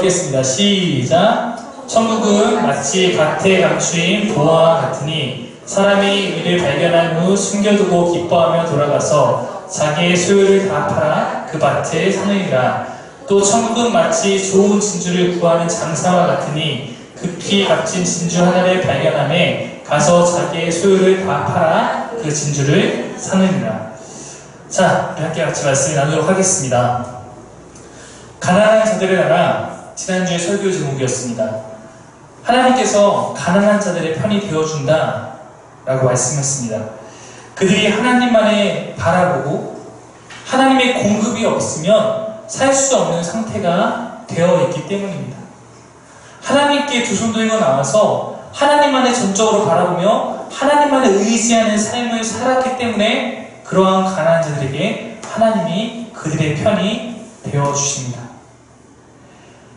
읽겠습니다. 시작. 천국은 마치 밭에 감추인 보화와 같으니 사람이 이를 발견한 후 숨겨두고 기뻐하며 돌아가서 자기의 소유를 다 팔아 그 밭에 사느니라. 또 천국은 마치 좋은 진주를 구하는 장사와 같으니 급히 값진 진주 하나를 발견하며 가서 자기의 소유를 다 팔아 그 진주를 사느니라. 자, 우리 함께 같이 말씀을 나누도록 하겠습니다. 가난한 자들의 나라, 지난주에 설교 제목이었습니다. 하나님께서 가난한 자들의 편이 되어준다 라고 말씀했습니다. 그들이 하나님만을 바라보고 하나님의 공급이 없으면 살 수 없는 상태가 되어 있기 때문입니다. 하나님께 두 손 들고 나와서 하나님만을 전적으로 바라보며 하나님만을 의지하는 삶을 살았기 때문에 그러한 가난한 자들에게 하나님이 그들의 편이 되어주십니다.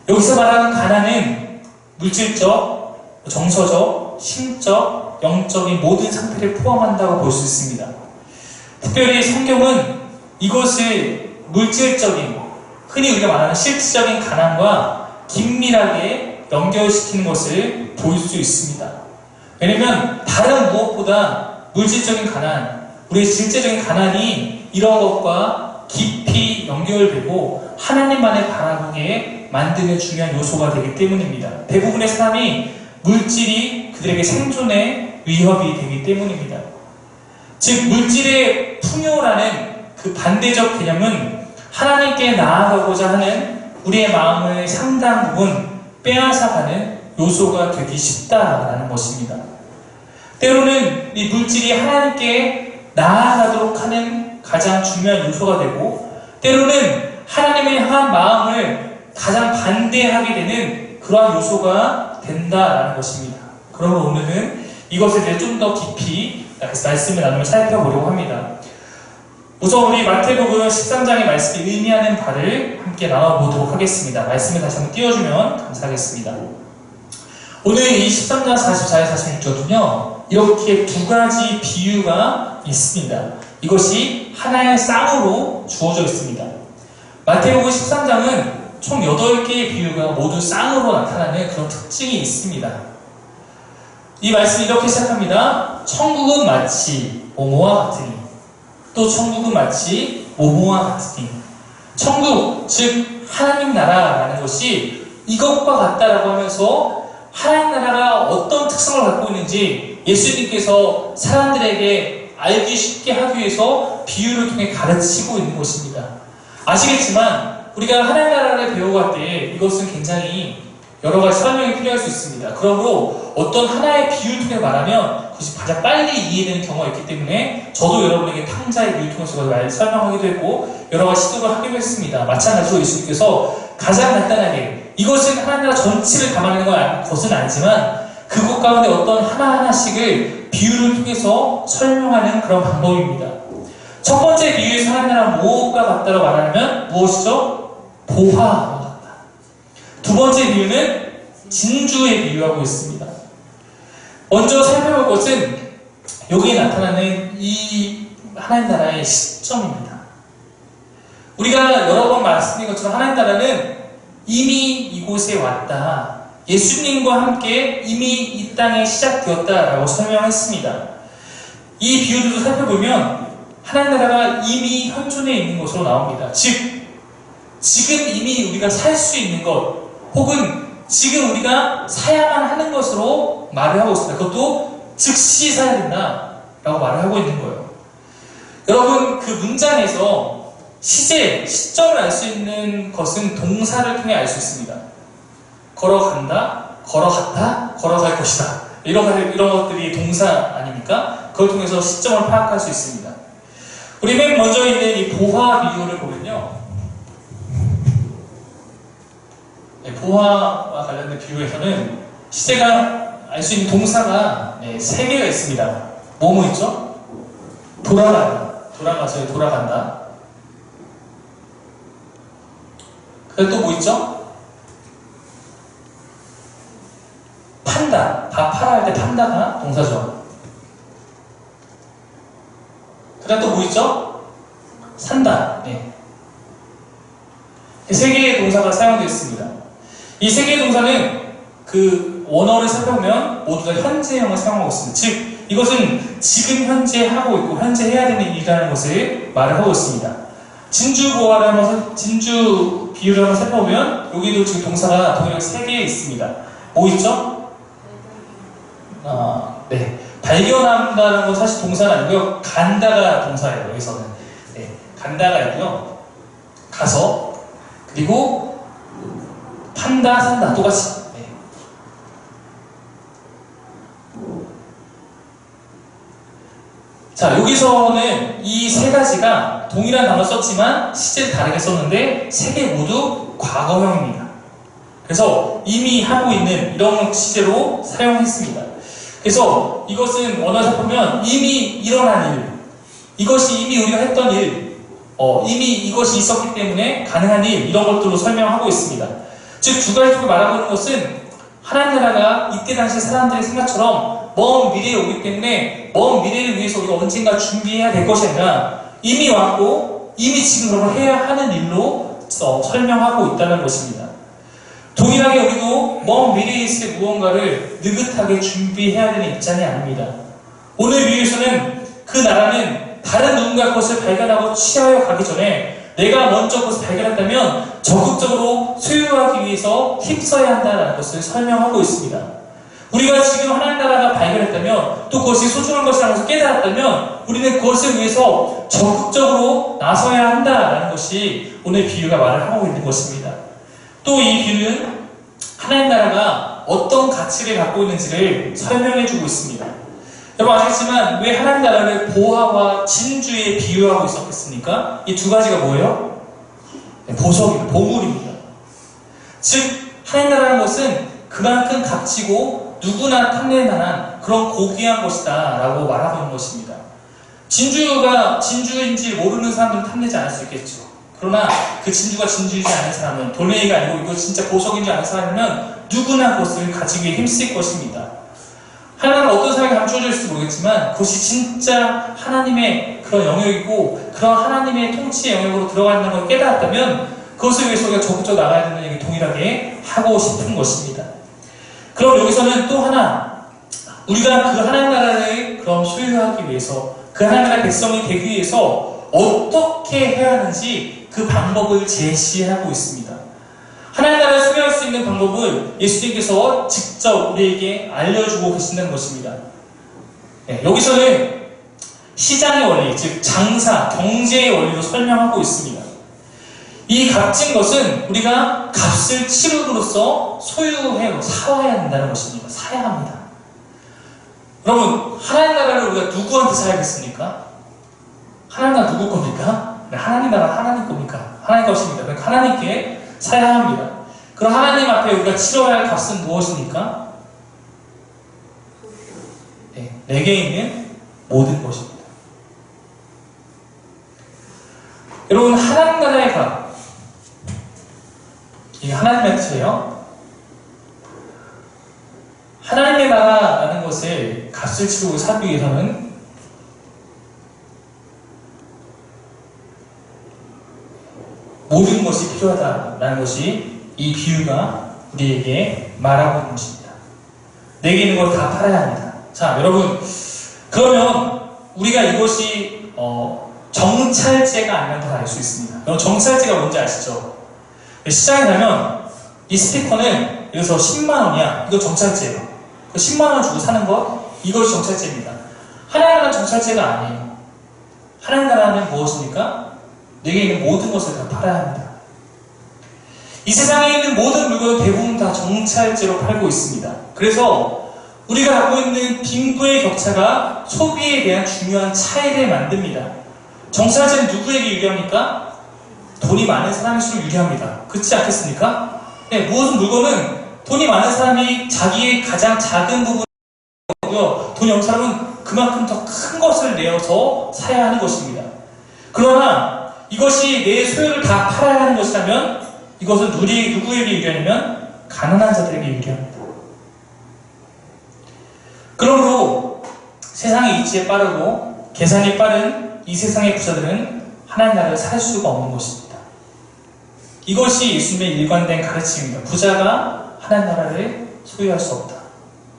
여기서 말하는 가난은 물질적, 정서적, 심적, 영적인 모든 상태를 포함한다고 볼 수 있습니다. 특별히 성경은 이것을 물질적인, 흔히 우리가 말하는 실질적인 가난과 긴밀하게 연결시키는 것을 볼 수 있습니다. 왜냐하면 다른 무엇보다 물질적인 가난, 우리의 실제적인 가난이 이런 것과 깊이 연결되고 하나님만을 바라보게 만드는 중요한 요소가 되기 때문입니다. 대부분의 사람이 물질이 그들에게 생존의 위협이 되기 때문입니다. 즉 물질의 풍요라는 그 반대적 개념은 하나님께 나아가고자 하는 우리의 마음을 상당 부분 빼앗아가는 요소가 되기 쉽다라는 것입니다. 때로는 이 물질이 하나님께 나아가도록 하는 가장 중요한 요소가 되고, 때로는 하나님을 향한 마음을 가장 반대하게 되는 그러한 요소가 된다라는 것입니다. 그러므로 오늘은 이것에 대해 좀 더 깊이 말씀을 나누며 살펴보려고 합니다. 우선 우리 마태복음 13장의 말씀이 의미하는 바를 함께 나눠보도록 하겠습니다. 말씀을 다시 한번 띄워주면 감사하겠습니다. 오늘 이 13장 44에 46절은요, 이렇게 두 가지 비유가 있습니다. 이것이 하나의 쌍으로 주어져 있습니다. 마태복음 13장은 총 8개의 비유가 모두 쌍으로 나타나는 그런 특징이 있습니다. 이 말씀이 이렇게 시작합니다. 천국은 마치 뭐뭐와 같으니, 또 천국은 마치 뭐뭐와 같으니. 천국, 즉 하나님 나라라는 것이 이것과 같다라고 하면서 하나님 나라가 어떤 특성을 갖고 있는지 예수님께서 사람들에게 알기 쉽게 하기 위해서 비유를 통해 가르치고 있는 것입니다. 아시겠지만 우리가 하나님 나라를 배워갈 때 이것은 굉장히 여러 가지 설명이 필요할 수 있습니다. 그러므로 어떤 하나의 비유를 통해 말하면 그것이 가장 빨리 이해되는 경우가 있기 때문에 저도 여러분에게 탕자의 비유를 통해서 설명하기도 했고 여러 가지 시도를 하기도 했습니다. 마찬가지로 예수님께서 가장 간단하게 이것은 하나님 나라 전체를 담아내는 것은 아니지만 그것 가운데 어떤 하나하나씩을 비유를 통해서 설명하는 그런 방법입니다. 첫 번째 비유에서 하나님 나라 무엇과 같다고 말하면 무엇이죠? 보화와 같다. 두 번째 비유는 진주에 비유하고 있습니다. 먼저 살펴볼 것은 여기에 나타나는 이 하나님 나라의 시점입니다. 우리가 여러 번 말씀드린 것처럼 하나님 나라는 이미 이곳에 왔다. 예수님과 함께 이미 이 땅에 시작되었다라고 설명했습니다. 이 비유들도 살펴보면 하나님 나라가 이미 현존해 있는 것으로 나옵니다. 즉, 지금 이미 우리가 살 수 있는 것, 혹은 지금 우리가 사야만 하는 것으로 말을 하고 있습니다. 그것도 즉시 사야 된다라고 말을 하고 있는 거예요. 여러분, 그 문장에서 시점을 알 수 있는 것은 동사를 통해 알 수 있습니다. 걸어간다, 걸어갔다, 걸어갈 것이다. 이런 것들이 동사 아닙니까? 그걸 통해서 시점을 파악할 수 있습니다. 우리 맨 먼저 있는 이 보화 비유를 보면요. 보화와 관련된 비유에서는 시제가 알 수 있는 동사가 3개가 있습니다. 뭐뭐 있죠? 돌아간다. 돌아가서 돌아간다. 그리고 또 뭐 있죠? 판다. 다 팔아 할 때 판다가 동사죠. 그 다음 또 뭐 있죠? 산다. 네. 3개의 동사가 사용되어 있습니다. 이 세 개의 동사는 그 원어를 살펴보면 모두 다 현재형을 사용하고 있습니다. 즉, 이것은 지금 현재 하고 있고 현재 해야 되는 일이라는 것을 말을 하고 있습니다. 진주 비유를 한번 살펴보면 여기도 지금 동사가 동일하게 3개 있습니다. 뭐 있죠? 네. 발견한다는 건 사실 동사는 아니고요. 간다가 동사예요. 여기서는. 네. 간다가 있고요. 가서, 그리고 판다, 산다. 똑같이. 네. 자, 여기서는 이 세 가지가 동일한 단어 썼지만 시제를 다르게 썼는데 세 개 모두 과거형입니다. 그래서 이미 하고 있는 이런 시제로 사용했습니다. 그래서 이것은 원어에서 보면 이미 일어난 일, 이것이 이미 우리가 했던 일, 이미 이것이 있었기 때문에 가능한 일, 이런 것들로 설명하고 있습니다. 즉, 두 가지 쪽을 말하고 있는 것은 하나님 나라가 이때 당시 사람들의 생각처럼 먼 미래에 오기 때문에 먼 미래를 위해서 우리가 언젠가 준비해야 될 것이 아니라 이미 왔고 이미 지금 그런 걸 해야 하는 일로 설명하고 있다는 것입니다. 동일하게 우리도 먼 미래에 있을 무언가를 느긋하게 준비해야 되는 입장이 아닙니다. 오늘 비유에서는 그 나라는 다른 누군가 것을 발견하고 취하여 가기 전에 내가 먼저 그것을 발견했다면 적극적으로 소유하기 위해서 힘써야 한다는 것을 설명하고 있습니다. 우리가 지금 하나님 나라가 발견했다면 또 그것이 소중한 것이라는 것을 깨달았다면 우리는 그것을 위해서 적극적으로 나서야 한다는 것이 오늘 비유가 말을 하고 있는 것입니다. 또 이 비유는 하나님 나라가 어떤 가치를 갖고 있는지를 설명해주고 있습니다. 여러분 아시겠지만 왜 하나님 나라를 보화와 진주에 비유하고 있었겠습니까? 이 두 가지가 뭐예요? 보석입니다. 보물입니다. 즉 하나님 나라는 것은 그만큼 값지고 누구나 탐낼 만한 그런 고귀한 것이다 라고 말하고 있는 것입니다. 진주가 진주인지 모르는 사람들은 탐내지 않을 수 있겠죠. 그러나 그 진주가 진주이지 않은 사람은 돌멩이가 아니고 이거 진짜 보석인지 아는 사람이면 누구나 그것을 가지기 위해 힘쓸 것입니다. 하나님은 어떤 사람이 감추어져 있을지 모르겠지만 그것이 진짜 하나님의 그런 영역이고 그런 하나님의 통치의 영역으로 들어가는 걸 깨달았다면 그것을 위해서 우리가 적극적으로 나가야 되는 얘기 동일하게 하고 싶은 것입니다. 그럼 여기서는 또 하나 우리가 그 하나님 나라를 그럼 소유하기 위해서 그 하나님 나라의 백성이 되기 위해서 어떻게 해야 하는지 그 방법을 제시하고 있습니다. 하나님 나라를 소유할 수 있는 방법을 예수님께서 직접 우리에게 알려주고 계신다는 것입니다. 네, 여기서는 시장의 원리, 즉 장사, 경제의 원리로 설명하고 있습니다. 이 값진 것은 우리가 값을 치름으로써 소유해 사와야 한다는 것입니다. 사야 합니다. 여러분, 하나님 나라를 우리가 누구한테 사야겠습니까? 하나님 나라 누구 겁니까? 네, 하나님 나라 하나님 겁니까? 하나님 것입니다. 그러니까 하나님께 사야 합니다. 그럼 하나님 앞에 우리가 치러야 할 값은 무엇입니까? 네, 내게 있는 모든 것입니다. 여러분, 하나님 나라의 값, 이게 하나님의 뜻이에요. 하나님의 나라라는 것을 값을 치르고 살기 위해서는 모든 것이 필요하다라는 것이 이 비유가 우리에게 말하고 있는 것입니다. 내게 있는 걸 다 팔아야 합니다. 자, 여러분, 그러면 우리가 이것이 정찰제가 아니면 더 알 수 있습니다. 그럼 정찰제가 뭔지 아시죠? 시장에 가면 이 스피커는 여기서 10만원이야. 이거 정찰제예요. 10만원 주고 사는 것, 이것이 정찰제입니다. 하나님 나라는 정찰제가 아니에요. 하나님 나라는 무엇입니까? 내게 있는 모든 것을 다 팔아야 합니다. 이 세상에 있는 모든 물건은 대부분 다 정찰제로 팔고 있습니다. 그래서 우리가 갖고 있는 빈부의 격차가 소비에 대한 중요한 차이를 만듭니다. 정찰제는 누구에게 유리합니까? 돈이 많은 사람일수록 유리합니다. 그렇지 않겠습니까? 네, 무엇은 물건은 돈이 많은 사람이 자기의 가장 작은 부분이고요. 돈이 없는 사람은 그만큼 더 큰 것을 내어서 사야 하는 것입니다. 그러나 이것이 내 소유를 다 팔아야 하는 것이라면 이것은 누구에게 유리하냐면 가난한 자들에게 유리합니다. 그러므로 세상의 이치에 빠르고 계산이 빠른 이 세상의 부자들은 하나님 나라를 살 수가 없는 것입니다. 이것이 예수님의 일관된 가르침입니다. 부자가 하나님 나라를 소유할 수 없다.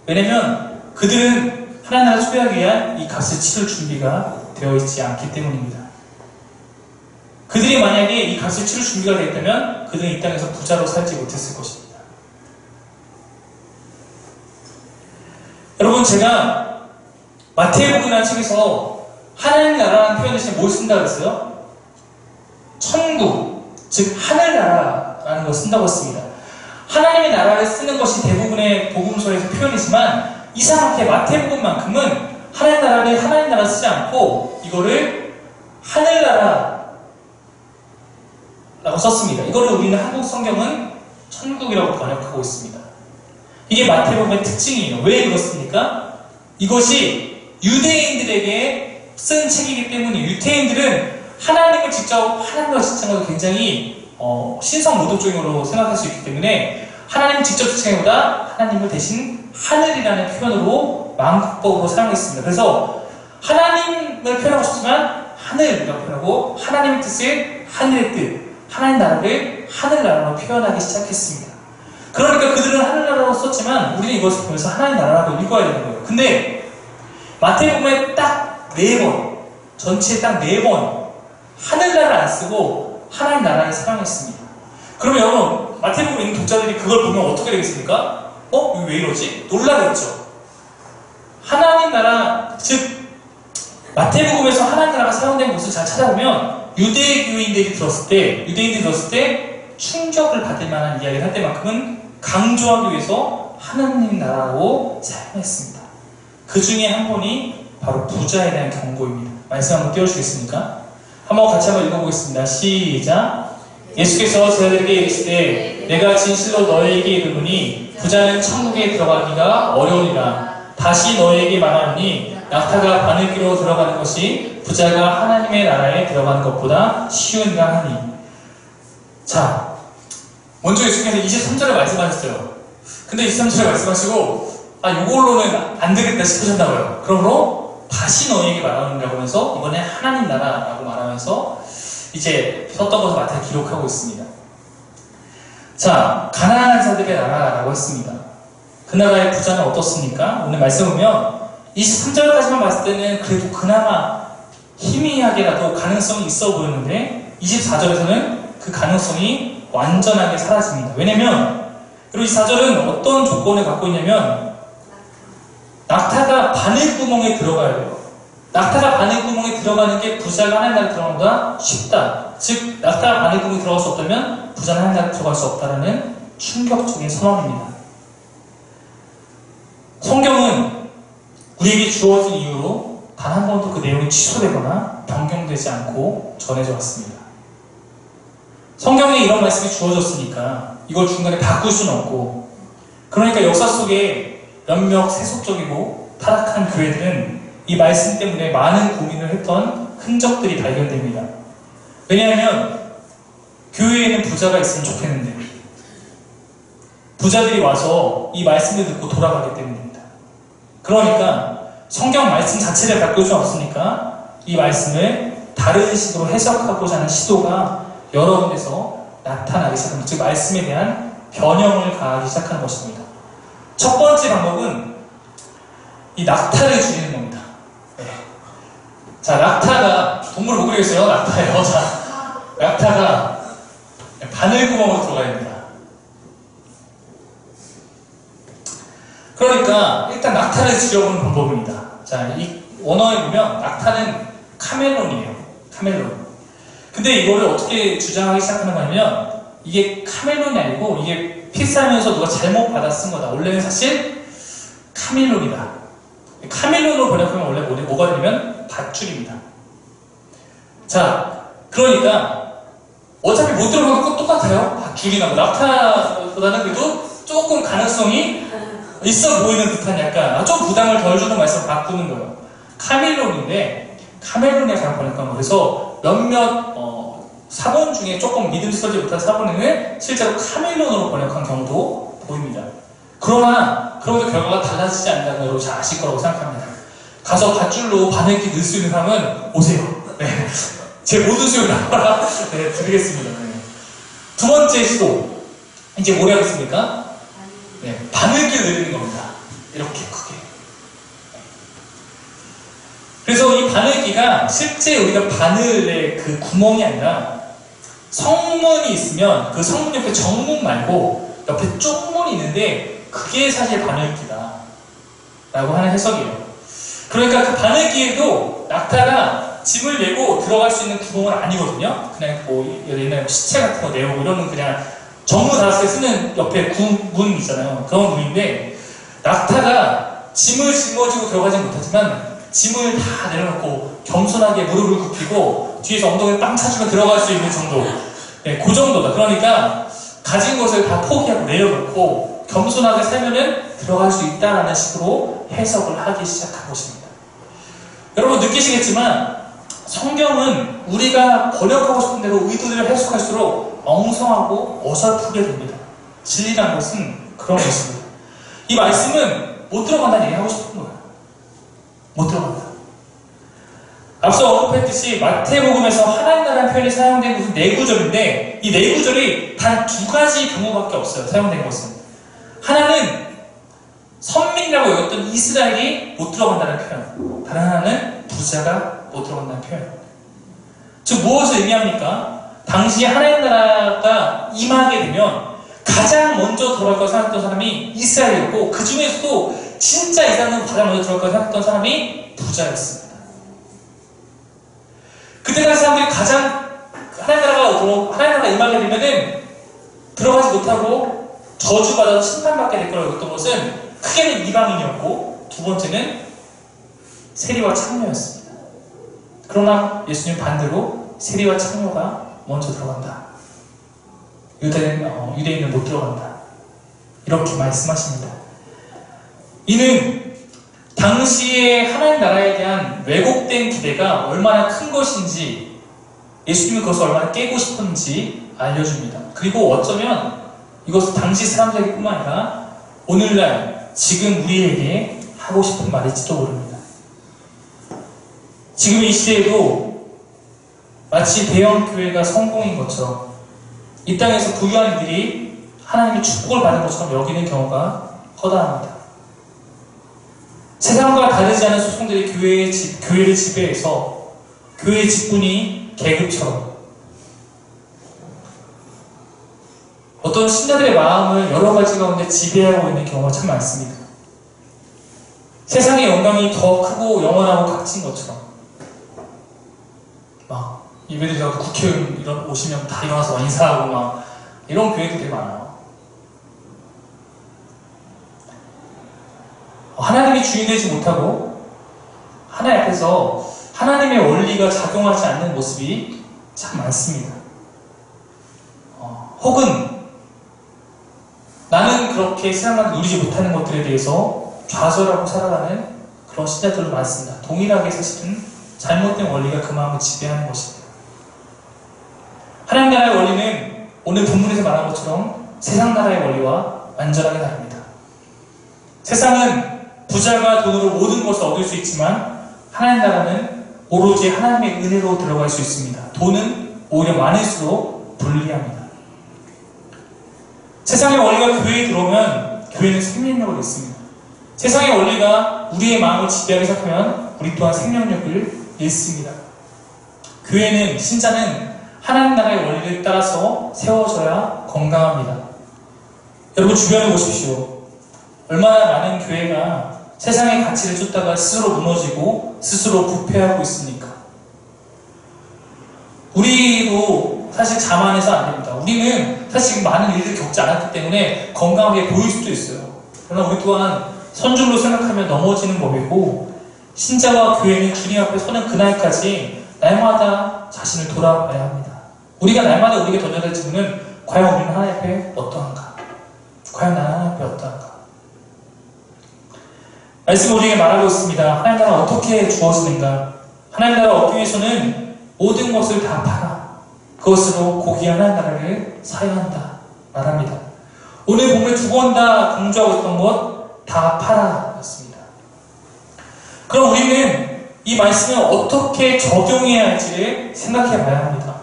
왜냐면 그들은 하나님 나라를 소유하기 위한 이 값을 치를 준비가 되어 있지 않기 때문입니다. 그들이 만약에 이 값을 치를 준비가 되어 있다면 그들은 이 땅에서 부자로 살지 못했을 것입니다. 여러분, 제가 마태복음이라는 책에서 하나님 나라라는 표현 대신에 뭘 쓴다 그랬어요? 천국, 즉 하늘나라라는 걸 쓴다고 했습니다. 하나님의 나라를 쓰는 것이 대부분의 복음서에서 표현이지만 이상하게 마태복음만큼은 하나님 나라를 하나님 나라 쓰지 않고 이거를 하늘나라라고 썼습니다. 이거를 우리는 한국 성경은 천국이라고 번역하고 있습니다. 이게 마태복음의 특징이에요. 왜 그렇습니까? 이것이 유대인들에게 쓴 책이기 때문에 유대인들은 하나님을 직접 하나님과 지칭하고 굉장히 신성모독적으로 생각할 수 있기 때문에 하나님 직접 지칭보다 하나님을 대신 하늘이라는 표현으로 마음법으로 사용했습니다. 그래서 하나님을 표현하고 싶지만 하늘이라고 표현하고 하나님의 뜻을 하늘의 뜻, 하나님 나라를 하늘나라로 표현하기 시작했습니다. 그러니까 그들은 하늘나라로 썼지만 우리는 이것을 보면서 하나님 나라라고 읽어야 되는 거예요. 근데 마태복음에 딱 4번, 전체에 딱 4번 하늘나라를 안 쓰고 하나님 나라를 사용했습니다. 그러면 여러분, 마태복음 읽는 독자들이 그걸 보면 어떻게 되겠습니까? 이거 왜 이러지? 놀라겠죠. 하나님 나라, 즉 마태복음에서 하나님 나라가 사용된 것을 잘 찾아보면 유대인들이 들었을 때 충격을 받을 만한 이야기를 할 때만큼은 강조하기 위해서 하나님 나라로 사용했습니다. 그 중에 한 번이 바로 부자에 대한 경고입니다. 말씀 한번 띄워주시겠습니까? 한번 같이 한번 읽어보겠습니다. 시작. 예수께서 저희들에게 이르시되 내가 진실로 너희에게 이르노니 부자는 천국에 들어가기가 어려우니라. 다시 너희에게 말하노니 낙타가 바늘기로 들어가는 것이 부자가 하나님의 나라에 들어가는 것보다 쉬우니라 하니. 자, 먼저 예수께서 23절을 말씀하셨어요. 근데 23절을 말씀하시고 이걸로는 안 되겠다 싶으셨나봐요. 그러므로 다시 너희에게 말하는다고 하면서 이번에 하나님 나라라고 말하면서 이제 썼던 것을 마태가 기록하고 있습니다. 자, 가난한 자들의 나라라고 했습니다. 그 나라의 부자는 어떻습니까? 오늘 말씀 보면 23절까지만 봤을 때는 그래도 그나마 희미하게라도 가능성이 있어 보였는데 24절에서는 그 가능성이 완전하게 사라집니다. 왜냐면 그리고 24절은 어떤 조건을 갖고 있냐면 낙타가 바늘구멍에 들어가야 돼요. 낙타가 바늘구멍에 들어가는 게 부자가 하나님 나라에 들어가는 것보다 쉽다. 즉 낙타가 바늘구멍에 들어갈 수 없다면 부자는 하나님 나라에 들어갈 수 없다는 충격적인 선언입니다. 성경은 우리에게 주어진 이유로 단 한 번도 그 내용이 취소되거나 변경되지 않고 전해져 왔습니다. 성경에 이런 말씀이 주어졌으니까 이걸 중간에 바꿀 수는 없고, 그러니까 역사 속에 몇몇 세속적이고 타락한 교회들은 이 말씀 때문에 많은 고민을 했던 흔적들이 발견됩니다. 왜냐하면 교회에는 부자가 있으면 좋겠는데 부자들이 와서 이 말씀을 듣고 돌아가기 때문입니다. 그러니까 성경 말씀 자체를 바꿀 수 없으니까 이 말씀을 다른 식으로 해석하고자 하는 시도가 여러 군데서 나타나기 시작합니다. 즉 말씀에 대한 변형을 가하기 시작하는 것입니다. 첫 번째 방법은 이 낙타를 줄이는 겁니다. 네. 자, 낙타가 동물 못 그리겠어요. 낙타예요. 자, 낙타가 바늘구멍으로 들어가야 됩니다. 그러니까 일단 낙타를 줄여보는 방법입니다. 자, 이 원어에 보면 낙타는 카멜론이에요. 카멜론. 근데 이거를 어떻게 주장하기 시작하는 거냐면 이게 카멜론이 아니고 이게 필사하면서 누가 잘못 받아 쓴 거다. 원래는 사실 카멜론이다. 카멜론으로 번역하면 원래 뭐가 되냐면 밧줄입니다. 자, 그러니까 어차피 못 들어가는 건 똑같아요. 밧줄이나 뭐 낙타보다는 그래도 조금 가능성이 있어 보이는 듯한 약간 좀 부담을 덜 주는 말씀을 바꾸는 거예요. 카멜론인데 카멜론에 잘못 번역한 거. 그래서 몇몇 사본 중에 조금 믿음직스럽지 못한 사본에는 실제로 카멜론으로 번역한 경우도 보입니다. 그러나 그럼에도 결과가 달라지지 않는다는 걸 여러분 잘 아실 거라고 생각합니다. 가서 밧줄로 바늘기 넣을 수 있는 사람은 오세요. 네. 제 모든 수요를 나와라. 네, 드리겠습니다. 네. 두 번째 시도. 이제 뭘 하겠습니까? 네, 바늘기를 내리는 겁니다. 이렇게 크게. 그래서 이 바늘기가 실제 우리가 바늘의 그 구멍이 아니라 성문이 있으면 그 성문 옆에 정문 말고 옆에 쪽문이 있는데 그게 사실 바늘기다 라고 하는 해석이에요. 그러니까 그 바늘기에도 낙타가 짐을 메고 들어갈 수 있는 구멍은 아니거든요. 그냥 뭐 옛날에 시체 같은 거 내오고 이러는 그냥 정문 닫았을 때 쓰는 옆에 문 있잖아요. 그런 문인데 낙타가 짐을 짊어지고 들어가진 못하지만 짐을 다 내려놓고 겸손하게 무릎을 굽히고 뒤에서 엉덩이를 빵 차주면 들어갈 수 있는 정도. 네, 그 정도다. 그러니까 가진 것을 다 포기하고 내려놓고 겸손하게 살면은 들어갈 수 있다라는 식으로 해석을 하기 시작한 것입니다. 여러분 느끼시겠지만 성경은 우리가 번역하고 싶은 대로 의도대로 해석할수록 엉성하고 어설프게 됩니다. 진리라는 것은 그런 것입니다. 이 말씀은 못 들어간다는 얘기 하고 싶은 거예요. 못 들어간다. 앞서 언급했듯이 마태복음에서 하나님 나라는 표현이 사용된 것은 4구절인데 이 4구절이 단 2가지 경우밖에 없어요. 사용된 것은. 하나는 선민이라고 여겼던 이스라엘이 못 들어간다는 표현. 다른 하나는 부자가 못 들어간다는 표현. 즉 무엇을 의미합니까? 당시 하나님 나라가 임하게 되면 가장 먼저 들어갈 거라고 생각했던 사람이 이스라엘이었고 그 중에서도 진짜 이 사람은 가장 먼저 들어갈 거라고 생각했던 사람이 부자였습니다. 그때 당시 사람들이 가장 하나님 나라가 임하게 되면은 들어가지 못하고 저주받아서 심판받게 될 거라고 여겼던 것은 크게는 이방인이었고 두 번째는 세리와 창녀였습니다. 그러나 예수님 반대로 세리와 창녀가 먼저 들어간다. 유대인은 못 들어간다. 이렇게 말씀하십니다. 이는 당시의 하나님 나라에 대한 왜곡된 기대가 얼마나 큰 것인지 예수님이 그것을 얼마나 깨고 싶은지 알려줍니다. 그리고 어쩌면 이것은 당시 사람들에게 뿐만 아니라 오늘날 지금 우리에게 하고 싶은 말일지도 모릅니다. 지금 이 시대에도 마치 대형 교회가 성공인 것처럼 이 땅에서 부유한 이들이 하나님의 축복을 받은 것처럼 여기는 경우가 허다합니다. 세상과 다르지 않은 소송들이 교회를 지배해서 교회 직분이 계급처럼 어떤 신자들의 마음을 여러 가지 가운데 지배하고 있는 경우가 참 많습니다. 세상의 영광이 더 크고 영원하고 값진 것처럼 막 예배드리 가서 국회의원 오시면 다 일어나서 인사하고 막 이런 교회들이 많아요. 하나님이 주인 되지 못하고 하나님 앞에서 하나님의 원리가 작용하지 않는 모습이 참 많습니다. 혹은 나는 그렇게 세상을 누리지 못하는 것들에 대해서 좌절하고 살아가는 그런 신자들도 많습니다. 동일하게 사실은 잘못된 원리가 그 마음을 지배하는 것입니다. 하나님 나라의 원리는 오늘 본문에서 말한 것처럼 세상 나라의 원리와 완전하게 다릅니다. 세상은 부자가 돈으로 모든 것을 얻을 수 있지만 하나님 나라는 오로지 하나님의 은혜로 들어갈 수 있습니다. 돈은 오히려 많을수록 불리합니다. 세상의 원리가 교회에 들어오면 교회는 생명력을 잃습니다. 세상의 원리가 우리의 마음을 지배하기 시작하면 우리 또한 생명력을 잃습니다. 교회는, 신자는 하나님 나라의 원리를 따라서 세워져야 건강합니다. 여러분 주변을 보십시오. 얼마나 많은 교회가 세상의 가치를 쫓다가 스스로 무너지고 스스로 부패하고 있습니까? 우리도 사실 자만해서 안 됩니다. 우리는 사실 지금 많은 일들을 겪지 않았기 때문에 건강하게 보일 수도 있어요. 그러나 우리 또한 선줄로 생각하면 넘어지는 법이고 신자와 교회는 주님 앞에 서는 그날까지 날마다 자신을 돌아봐야 합니다. 우리가 날마다 우리에게 던져야 될 질문은 과연 우리는 하나님 앞에 어떠한가? 과연 나는 하나님 앞에 어떠한가? 말씀은 우리에게 말하고 있습니다. 하나님 나라가 어떻게 주어지는가? 하나님 나라를 얻기 위해서는 모든 것을 다 팔아 그것으로 고귀한 하나님 나라를 사야 한다 말합니다. 오늘 본문에 두 번 다 강조하고 있던 것 다 팔아 였습니다. 그럼 우리는 이 말씀을 어떻게 적용해야 할지를 생각해 봐야 합니다.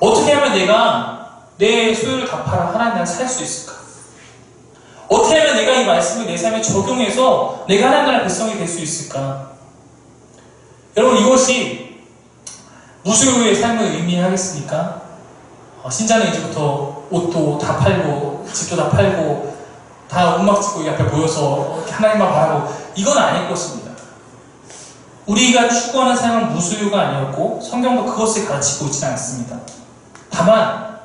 어떻게 하면 내가 내 소유를 다 팔아 하나님 나라를 살 수 있을까? 어떻게 하면 내가 이 말씀을 내 삶에 적용해서 내가 하나님 나라의 백성이 될 수 있을까? 여러분, 이것이 무소유의 삶을 의미하겠습니까? 신자는 이제부터 옷도 다 팔고 집도 다 팔고 다 음악 찍고 이 앞에 모여서 하나님만 바라고, 이건 아닐 것입니다. 우리가 추구하는 삶은 무소유가 아니었고 성경도 그것을 가르치고 있지는 않습니다. 다만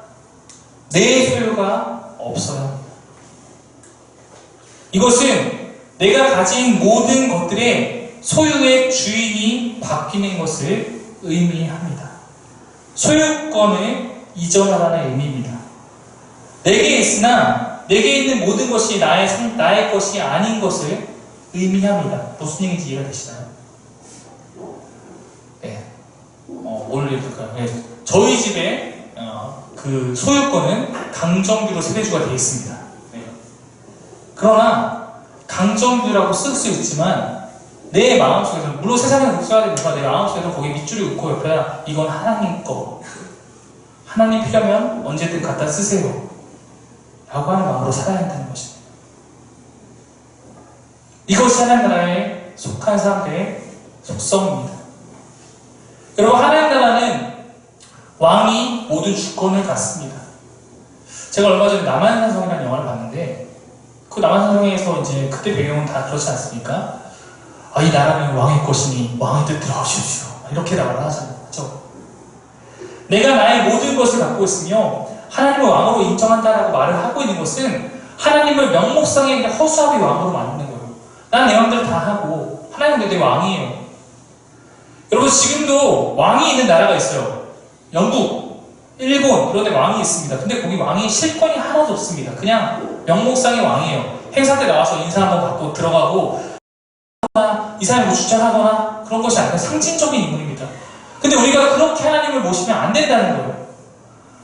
내 소유가 없어야 합니다. 이것은 내가 가진 모든 것들의 소유의 주인이 바뀌는 것을 의미합니다. 소유권을 이전하라는 의미입니다. 내게 있으나 내게 있는 모든 것이 나의 것이 아닌 것을 의미합니다. 무슨 얘기인지 이해가 되시나요? 네. 뭘 읽을까요? 네. 저희 집에 그 소유권은 강정규로 세대주가 되어 있습니다. 네. 그러나 강정규라고 쓸 수 있지만 내 마음속에서는, 물론 세상에 묵혀야 되니까 내 마음속에서는 거기 밑줄이 긋고 옆에다 이건 하나님 거, 하나님 필요하면 언제든 갖다 쓰세요 라고 하는 마음으로 살아야 한다는 것입니다. 이것이 하나님 나라에 속한 사람들의 속성입니다. 여러분, 하나님 나라는 왕이 모든 주권을 갖습니다. 제가 얼마 전에 남한산성이라는 영화를 봤는데, 그 남한산성에서 이제 그때 배경은 다 그렇지 않습니까? 이 나라는 왕의 것이니 왕의 뜻대로 하십시오, 이렇게 말을 하잖아요. 그렇죠? 내가 나의 모든 것을 갖고 있으며 하나님을 왕으로 인정한다라고 말을 하고 있는 것은 하나님을 명목상의 허수아비 왕으로 만드는 거예요. 난 내 마음대로 다 하고 하나님은 내 왕이에요. 여러분, 지금도 왕이 있는 나라가 있어요. 영국, 일본, 그런 데 왕이 있습니다. 근데 거기 왕이 실권이 하나도 없습니다. 그냥 명목상의 왕이에요. 행사 때 나와서 인사 한번 받고 들어가고, 이 사람이 뭐 주장하거나 그런 것이 아니라 상징적인 인물입니다. 근데 우리가 그렇게 하나님을 모시면 안 된다는 거예요.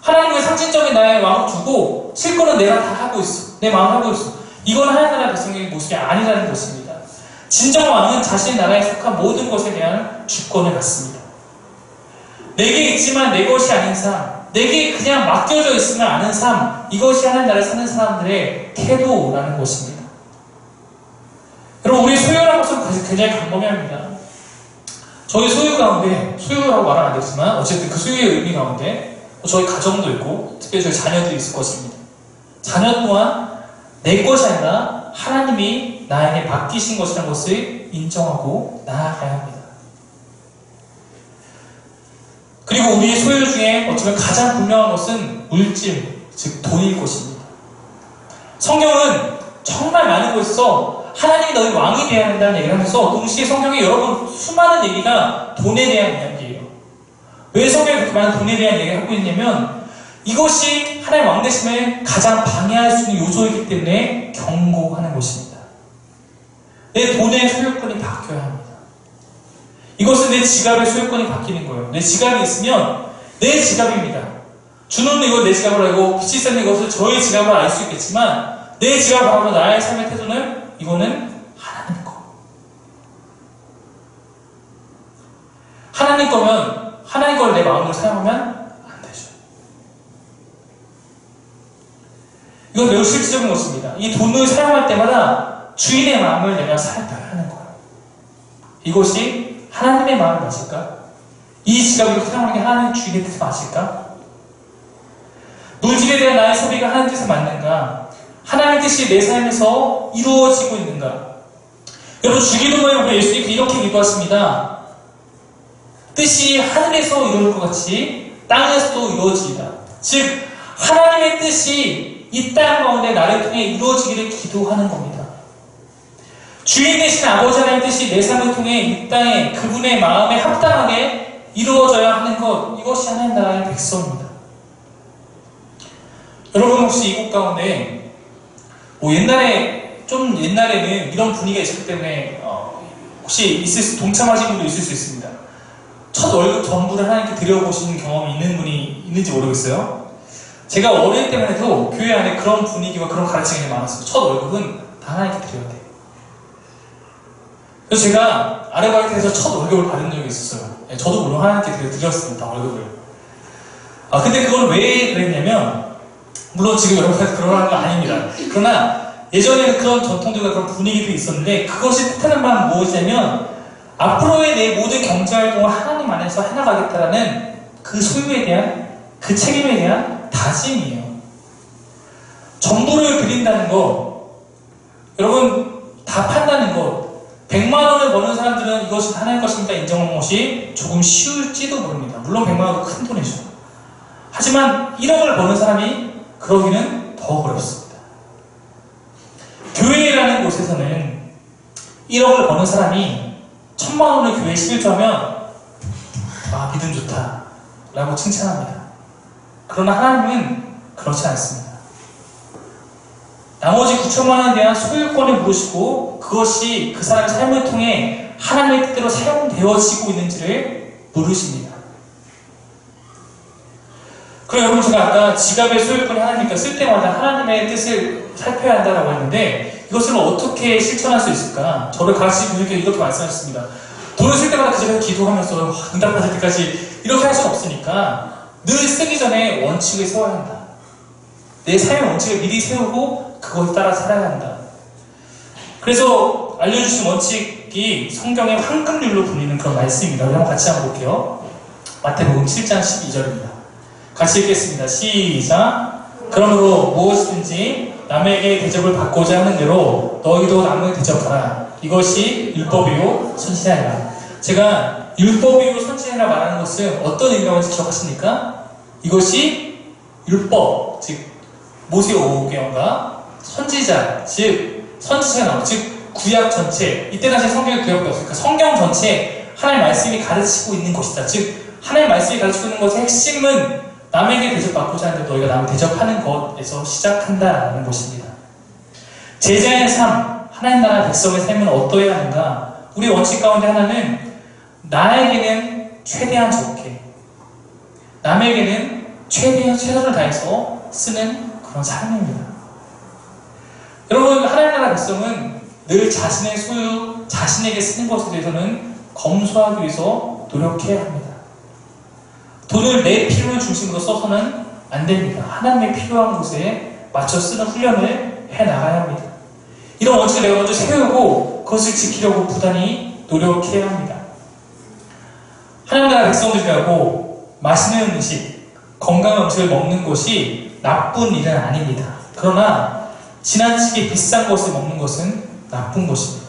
하나님의 상징적인 나의 왕을 두고 실권은 내가 다 하고 있어, 내 마음 하고 있어, 이건 하나님 나라의 백성의 모습이 아니라는 것입니다. 진정 왕은 자신의 나라에 속한 모든 것에 대한 주권을 갖습니다. 내게 있지만 내 것이 아닌 삶, 내게 그냥 맡겨져 있음을 아는 삶, 이것이 하나님 나라에 사는 사람들의 태도라는 것입니다. 여러분, 우리 소유라는 것은 굉장히 광범위합니다. 저희 소유 가운데, 소유라고 말은 안 되지만 어쨌든 그 소유의 의미 가운데 저희 가정도 있고 특별히 저희 자녀들이 있을 것입니다. 자녀 또한 내 것이 아니라 하나님이 나에게 맡기신 것이라는 것을 인정하고 나아가야 합니다. 그리고 우리의 소유 중에 어쩌면 가장 분명한 것은 물질, 즉 돈일 것입니다. 성경은 정말 많은 곳에서 하나님이 너희 왕이 되어야 한다는 얘기를 하면서 동시에 성경에 여러분 수많은 얘기가 돈에 대한 이야기예요. 왜 성경이 그렇게 많은 돈에 대한 얘기를 하고 있냐면 이것이 하나님의 왕 되심을 가장 방해할 수 있는 요소이기 때문에 경고하는 것입니다. 내 돈의 소유권이 바뀌어야 합니다. 이것은 내 지갑의 소유권이 바뀌는 거예요. 내 지갑이 있으면 내 지갑입니다. 주는 이걸 내 지갑으로 알고 빛이 있는 것을 저의 지갑으로 알 수 있겠지만 내 지갑을 바라보는 나의 삶의 태도는 이거는 하나님 거. 하나님 거면 하나님 걸 내 마음으로 사용하면 안 되죠. 이건 매우 실질적인 것입니다. 이 돈을 사용할 때마다 주인의 마음을 내가 살펴야 하는 거예요. 이것이 하나님의 마음을 맞을까? 이 지갑을 사용하는 게 하나님 주인의 뜻을 맞을까? 물질에 대한 나의 소비가 하나님 뜻에 맞는가? 하나님의 뜻이 내 삶에서 이루어지고 있는가? 여러분, 주기도문에 보면 예수님이 이렇게 기도하십니다. 뜻이 하늘에서 이루어질 것 같이 땅에서도 이루어지리라. 즉 하나님의 뜻이 이 땅 가운데 나를 통해 이루어지기를 기도하는 겁니다. 주인 되신 아버지 하나님의 뜻이 내 삶을 통해 이 땅에 그분의 마음에 합당하게 이루어져야 하는 것, 이것이 하나님 나라의 백성입니다. 여러분, 혹시 이곳 가운데 옛날에는 이런 분위기가 있었기 때문에 혹시 동참하신 분도 있을 수 있습니다. 첫 월급 전부를 하나님께 드려보신 경험이 있는 분이 있는지 모르겠어요. 제가 어릴 때만 해도 교회 안에 그런 분위기와 그런 가르침이 많았어요. 첫 월급은 다 하나님께 드려야 돼. 그래서 제가 아르바이트에서 첫 월급을 받은 적이 있었어요. 저도 물론 하나님께 드렸습니다, 월급을. 근데 그건 왜 그랬냐면 물론 지금 여러분 그러는 거 아닙니다. 그러나 예전에는 그런 전통들과 그런 분위기도 있었는데 그것이 뜻하는 바는 무엇이냐면 앞으로의 내 모든 경제활동을 하나님 안에서 해나가겠다라는 그 소유에 대한 그 책임에 대한 다짐이에요. 정보를 드린다는 거, 여러분 다 판다는 거, 100만 원을 버는 사람들은 이것이 하나의 것입니다 인정하는 것이 조금 쉬울지도 모릅니다. 물론 100만 원도 큰 돈이죠. 하지만 1억을 버는 사람이 그러기는 더 어렵습니다. 교회라는 곳에서는 1억을 버는 사람이 1000만 원을 교회에 실조하면 아, 믿음 좋다 라고 칭찬합니다. 그러나 하나님은 그렇지 않습니다. 나머지 9천만 원에 대한 소유권을 물으시고 그것이 그 사람의 삶을 통해 하나님의 뜻대로 사용되어지고 있는지를 물으십니다. 그럼 여러분, 제가 아까 지갑의 소유권이 하나님이니까 쓸 때마다 하나님의 뜻을 살펴야 한다고 했는데 이것을 어떻게 실천할 수 있을까? 저를 가르치신 분들께 이렇게 말씀하셨습니다. 돈을 쓸 때마다 그 집에서 기도하면서 응답받을 때까지 이렇게 할 수는 없으니까 늘 쓰기 전에 원칙을 세워야 한다. 내 삶의 원칙을 미리 세우고 그것에 따라 살아야 한다. 그래서 알려주신 원칙이 성경의 황금률로 불리는 그런 말씀입니다. 우리 한번 같이 한번 볼게요. 마태복음 7장 12절입니다. 같이 읽겠습니다. 시작. 그러므로 무엇이든지 남에게 대접을 받고자 하는 대로 너희도 남을 대접하라. 이것이 율법이요 선지자니라. 제가 율법이요 선지자니라 말하는 것은 어떤 의미라고 기억하십니까? 이것이 율법, 즉 모세오경과 선지자, 즉 선지자가 나오고, 즉 구약 전체, 이때 당시 성경의 구약도 없으니까 성경 전체 하나님의 말씀이 가르치고 있는 것이다. 즉 하나님의 말씀이 가르치고 있는 것의 핵심은 남에게 대접받고자 하는데 너희가 남을 대접하는 것에서 시작한다는 것입니다. 제자의 삶, 하나님 나라 백성의 삶은 어떠해야 하는가? 우리 원칙 가운데 하나는 나에게는 최대한 적게, 남에게는 최대한 최선을 다해서 쓰는 그런 삶입니다. 여러분, 하나님 나라 백성은 늘 자신의 소유, 자신에게 쓰는 것에 대해서는 검소하기 위해서 노력해야 합니다. 돈을 내 필요를 중심으로 써서는 안 됩니다. 하나님의 필요한 곳에 맞춰 쓰는 훈련을 해나가야 합니다. 이런 원칙을 내가 먼저 세우고 그것을 지키려고 부단히 노력해야 합니다. 하나님 나라 백성들이라고 맛있는 음식, 건강한 음식을 먹는 것이 나쁜 일은 아닙니다. 그러나 지나치게 비싼 것을 먹는 것은 나쁜 것입니다.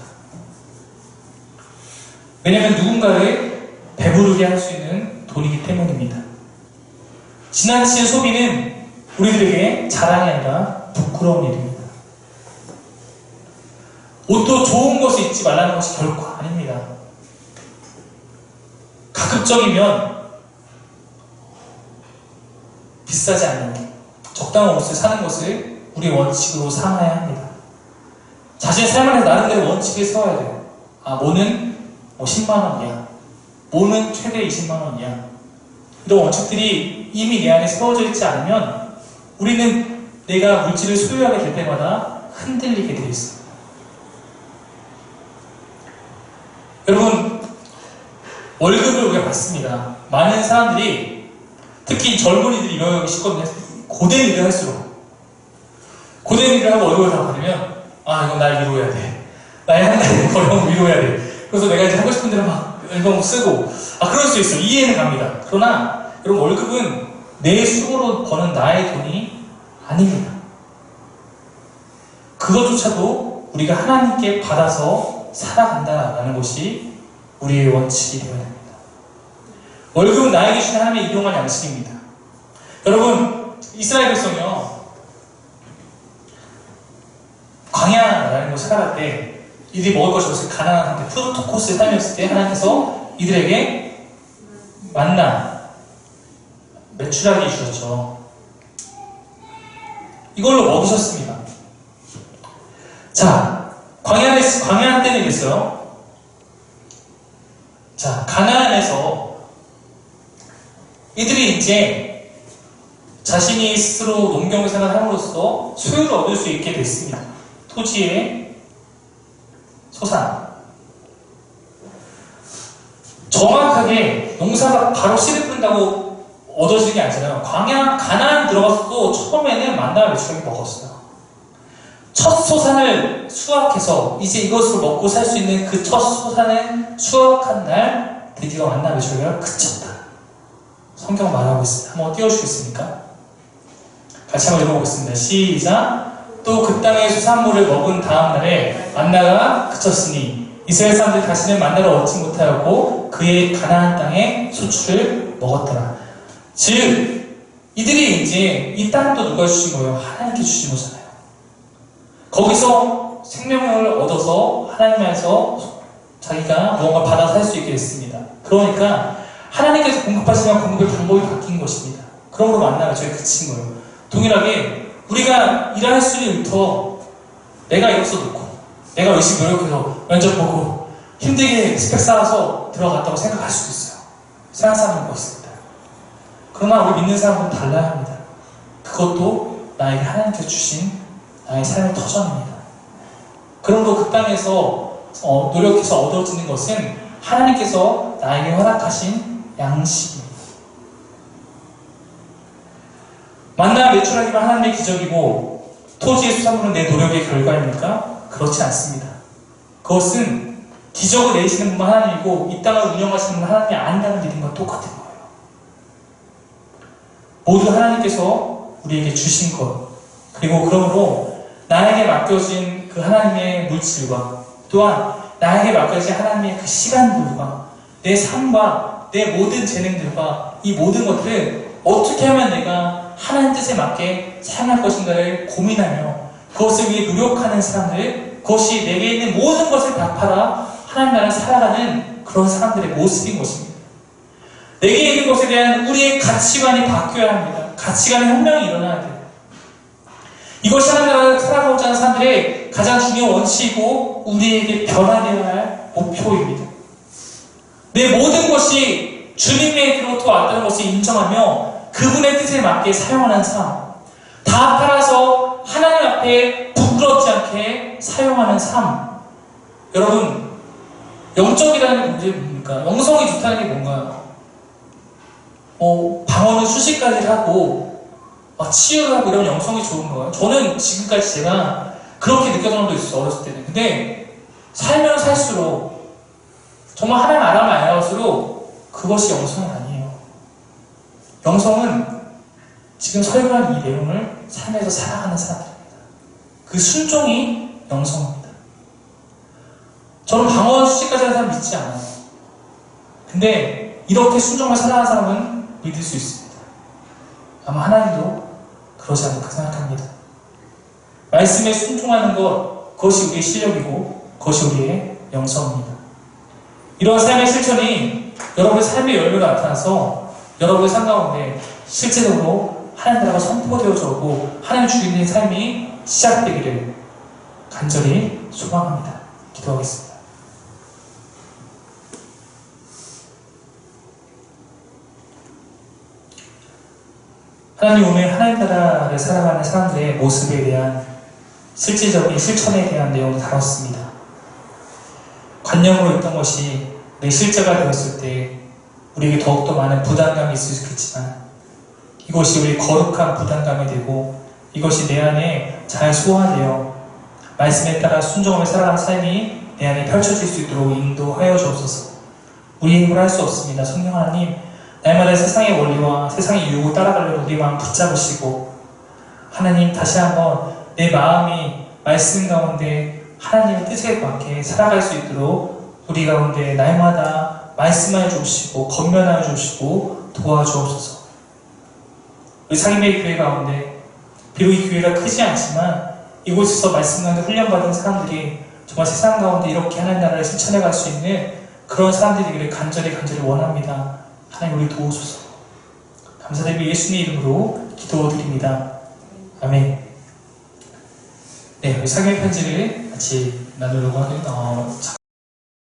왜냐하면 누군가를 배부르게 할 수 있는 돈이기 때문입니다. 지나친 소비는 우리들에게 자랑이 아니라 부끄러운 일입니다. 옷도 좋은 것을 입지 말라는 것이 결코 아닙니다. 가급적이면 비싸지 않은 적당한 옷을 사는 것을 우리의 원칙으로 삼아야 합니다. 자신의 삶을 나름대로 원칙을 세워야 돼요. 아, 뭐는 10만 원이야. 뭐는 최대 20만 원이야. 이런 원칙들이 이미 내 안에 세워져 있지 않으면 우리는 내가 물질을 소유하게 될 때마다 흔들리게 되어 있습니다. 여러분, 월급을 우리가 받습니다. 많은 사람들이, 특히 젊은이들이 이런 거 하기 쉽거든요. 고된 일을 할수록, 고된 일을 하고 월급을 다 받으면 아, 이건 날 위로해야 돼. 나의 한 달의 어려움을 위로해야 돼. 그래서 내가 이제 하고 싶은 대로 막 앨범 쓰고, 그럴 수 있어요. 이해는 갑니다. 그러나 여러분, 월급은 내 수고로 버는 나의 돈이 아닙니다. 그것조차도 우리가 하나님께 받아서 살아간다는 것이 우리의 원칙이 되어야 됩니다. 월급은 나에게 주신 하나님의 일용할 양식입니다. 여러분, 이스라엘 백성이요, 광야라는 곳에 살아갈 때 이들이 먹을 것이 없을 가난한 상태, 프로토코스에 살면서 때 하나님께서 이들에게 만나, 메추라기 주셨죠. 이걸로 먹이셨습니다. 자, 광야 때는 이랬어요. 자, 가나안에서 이들이 이제 자신이 스스로 농경 생활을 함으로써 소유를 얻을 수 있게 됐습니다. 토지의 소산. 정확하게 농사가 바로 씨를 뿌린다고 얻어지는 게 아니잖아요. 가나안 들어가서도 처음에는 만나와 메추라기 먹었어요. 첫 소산을 수확해서 이제 이것을 먹고 살 수 있는 그 첫 소산을 수확한 날 드디어 만나 메추라기가 그쳤다. 성경 말하고 있습니다. 한번 띄워주시겠습니까? 같이 한번 읽어보겠습니다. 시작. 또 그 땅의 수산물을 먹은 다음 날에 만나가 그쳤으니 이스라엘 사람들이 다시는 만나를 얻지 못하였고 그의 가나안 땅의 소출을 먹었더라. 즉 이들이 이제 이 땅도 누가 주신 거예요? 하나님께 주신 거잖아요. 거기서 생명을 얻어서 하나님에서 자기가 무언가 받아 살 수 있게 됐습니다. 그러니까 하나님께서 공급하시면 공급의 방법이 바뀐 것입니다. 그러므로 만나가 저희 그친 거예요. 동일하게 우리가 일할 수 있는 일터 내가 이력서 놓고 내가 열심히 노력해서 면접 보고 힘들게 스펙 쌓아서 들어갔다고 생각할 수도 있어요. 생각하는 거 있습니다. 그러나 우리 믿는 사람은 달라야 합니다. 그것도 나에게 하나님께서 주신 나의 삶의 터전입니다. 그러므로 그 땅에서 노력해서 얻어지는 것은 하나님께서 나에게 허락하신 양식입니다. 만나 메추라기가 하나님의 기적이고 토지의 수산물은 내 노력의 결과입니까? 그렇지 않습니다. 그것은 기적을 내시는 분만 하나님이고 이 땅을 운영하시는 분은 하나님이 아니라는 일인과 똑같은 거예요. 모두 하나님께서 우리에게 주신 것, 그리고 그러므로 나에게 맡겨진 그 하나님의 물질과 또한 나에게 맡겨진 하나님의 그 시간들과 내 삶과 내 모든 재능들과 이 모든 것들을 어떻게 하면 내가 하나님 뜻에 맞게 사용할 것인가를 고민하며 그것을 위해 노력하는 사람들, 그것이 내게 있는 모든 것을 다 팔아 하나님 나라를 살아가는 그런 사람들의 모습인 것입니다. 내게 있는 것에 대한 우리의 가치관이 바뀌어야 합니다. 가치관의 혁명이 일어나야 돼요. 이것이 하나님 나라를 살아가고자 하는 사람들의 가장 중요한 원칙이고 우리에게 변화되어야 할 목표입니다. 내 모든 것이 주님에게로부터 왔다는 것을 인정하며 그분의 뜻에 맞게 사용하는 삶, 다 팔아서 하나님 앞에 부끄럽지 않게 사용하는 삶. 여러분, 영적이라는 게 문제는 뭡니까? 영성이 좋다는 게 뭔가요? 방언은 수식까지 하고 치유를 하고 이러면 영성이 좋은 거예요. 저는 지금까지 제가 그렇게 느꼈던 적도 있어요. 어렸을 때는. 근데 살면 살수록 정말 하나님 알아면 알아갈수록 그것이 영성이 아니에요. 영성은 지금 설교한 이 내용을 삶에서 살아가는 사람들입니다. 그 순종이 영성입니다. 저는 방언 수식까지 하는 사람 믿지 않아요. 근데 이렇게 순종을 살아가는 사람은 믿을 수 있습니다. 아마 하나님도 그러지 않을까 생각합니다. 말씀에 순종하는 것, 그것이 우리의 실력이고 그것이 우리의 영성입니다. 이런 삶의 실천이 여러분의 삶의 열매로 나타나서 여러분의 삶 가운데 실제적으로 하나님 나라가 선포되어져 오고 하나님 주인의 삶이 시작되기를 간절히 소망합니다. 기도하겠습니다. 하나님, 오늘 하나님 나라를 살아가는 사람들의 모습에 대한 실질적인 실천에 대한 내용을 다뤘습니다. 관념으로 있던 것이 내 실제가 되었을 때 우리에게 더욱더 많은 부담감이 있을 수 있겠지만 이것이 우리 거룩한 부담감이 되고 이것이 내 안에 잘 소화되어 말씀에 따라 순종하며 살아가는 삶이 내 안에 펼쳐질 수 있도록 인도하여 주옵소서. 우리 힘으로 할 수 없습니다. 성령 하나님, 날마다 세상의 원리와 세상의 유혹을 따라가려고 우리 마음 붙잡으시고 하나님, 다시 한번 내 마음이 말씀 가운데 하나님의 뜻에 맞게 살아갈 수 있도록 우리 가운데 날마다 말씀하여 주시고 건면하여 주시고 도와주옵소서. 우리 상임의 교회 가운데 비록 이 교회가 크지 않지만 이곳에서 말씀 가운데 훈련받은 사람들이 정말 세상 가운데 이렇게 하나님 나라를 실천해 갈 수 있는 그런 사람들이 되기를 간절히 원합니다. 하나님, 우리 도우소서. 감사드리며 예수님 이름으로 기도드립니다. 아멘. 네, 우리 상임 편지를 같이 나누려고 하는